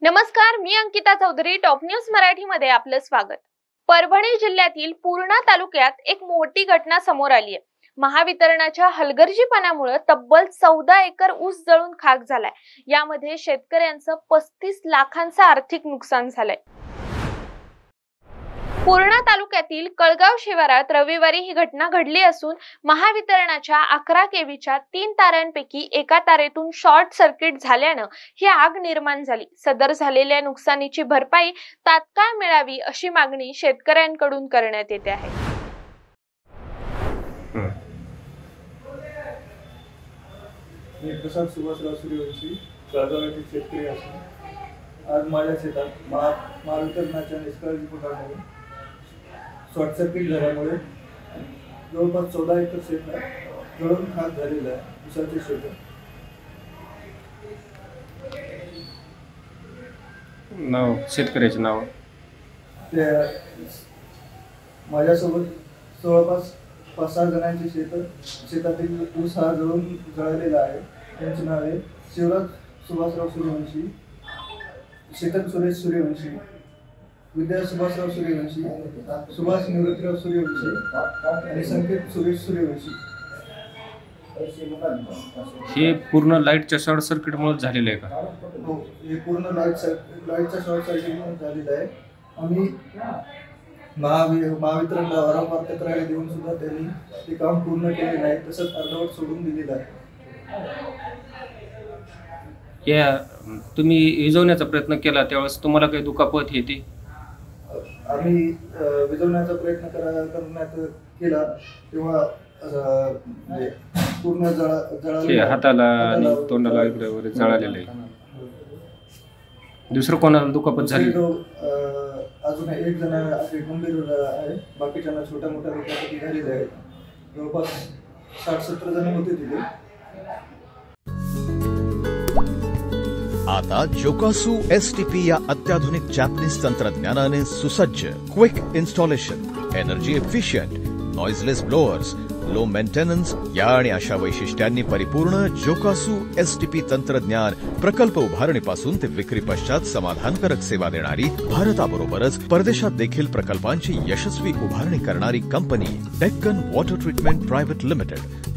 नमस्कार, मी Ankita Chaudhari. Top news मराठीमध्ये आपलं स्वागत. परभणी जिल्ह्यातील पूर्णा तालुक्यात एक मोठी घटना समोर आली आहे. महावितरणाच्या हलगर्जीपणामुळे तब्बल 14 एकर ऊस जळून खाक झालाय. यामध्ये शेतकऱ्यांचं 35 लाखांचं आर्थिक नुकसान झालंय. पूर्णा तालुक्यातील कळगाव शिवारात रविवारी ही घटना घडली असून महावितरणाच्या 11 केव्हीच्या 3 तारांपैकी एका तारेतून शॉर्ट सर्किट झाल्यानं ही आग निर्माण झाली. सदर झालेल्या नुकसानीची भरपाई तात्काळ मिळावी अशी मागणी शेतकऱ्यांकडून करण्यात येते आहे. मी प्रसाद सुभाषराव सूर्यवंशी कळगाव येथील शेतकरी असून आज माझ्या शेतात महावितरणाच्या निष्काळजीपणामुळे शॉर्ट सर्किट झाल्यामुळे जवळपास 14 एकर शेत जळून खाक झालेलं आहे. ऊसाचे शेत नाव शेतकऱ्याचे नाव ते माझ्यासोबत जवळपास 5-6 जणांची शेतातील ऊस हा जळलेला आहे. त्यांचे नाव आहे शिवराज सुभाषराव सूर्यवंशी, शीतल सुरेश सूर्यवंशी, विद्या सुभाषराव सूर्यवंशी, सुभाष निवृत्तीराव सूर्यवंशी आणि संकेत सुरेश सूर्यवंशी. हे पूर्ण लाईटच्या शॉर्ट सर्किटमुळे झालेलं आहे का? हो, हे पूर्ण लाईटच्या शॉर्ट सर्किटमुळे झालेलं आहे. आम्ही महावितरणला वारंवार तक्रारी देऊन सुद्धा त्यांनी ते काम पूर्ण केले नाही, तसंच अर्धवट सोडून दिलेलं आहे. या तुम्ही विझवण्याचा प्रयत्न केला त्यावेळेस तुम्हाला काही दुखापत येते? आम्ही विझवण्याचा प्रयत्न करण्यात केला तेव्हा म्हणजे पूर्ण जळालेलं हाताला आणि तोंडाला वगैरे जळालेलं आहे. दुसरं कोणाला दुखापत झाली? अजून एक जण गंभीर आहे, बाकीच्यांना छोट्या मोठ्या दुखापती झालेल्या आहेत. जवळपास 60-70 जण होते तिथे. आता जोकासू एसटीपी या अत्याधुनिक जॅपनीज तंत्रज्ञानाने सुसज्ज quick installation, energy efficient, noiseless blowers, low maintenance या आणि अशा वैशिष्ट्यांनी परिपूर्ण जोकासू एसटीपी तंत्रज्ञान प्रकल्प उभारणीपासून ते विक्री पश्चात समाधानकारक सेवा देणारी, भारताबरोबरच परदेशात देखील प्रकल्पांची यशस्वी उभारणी करणारी company Deccan water treatment private limited.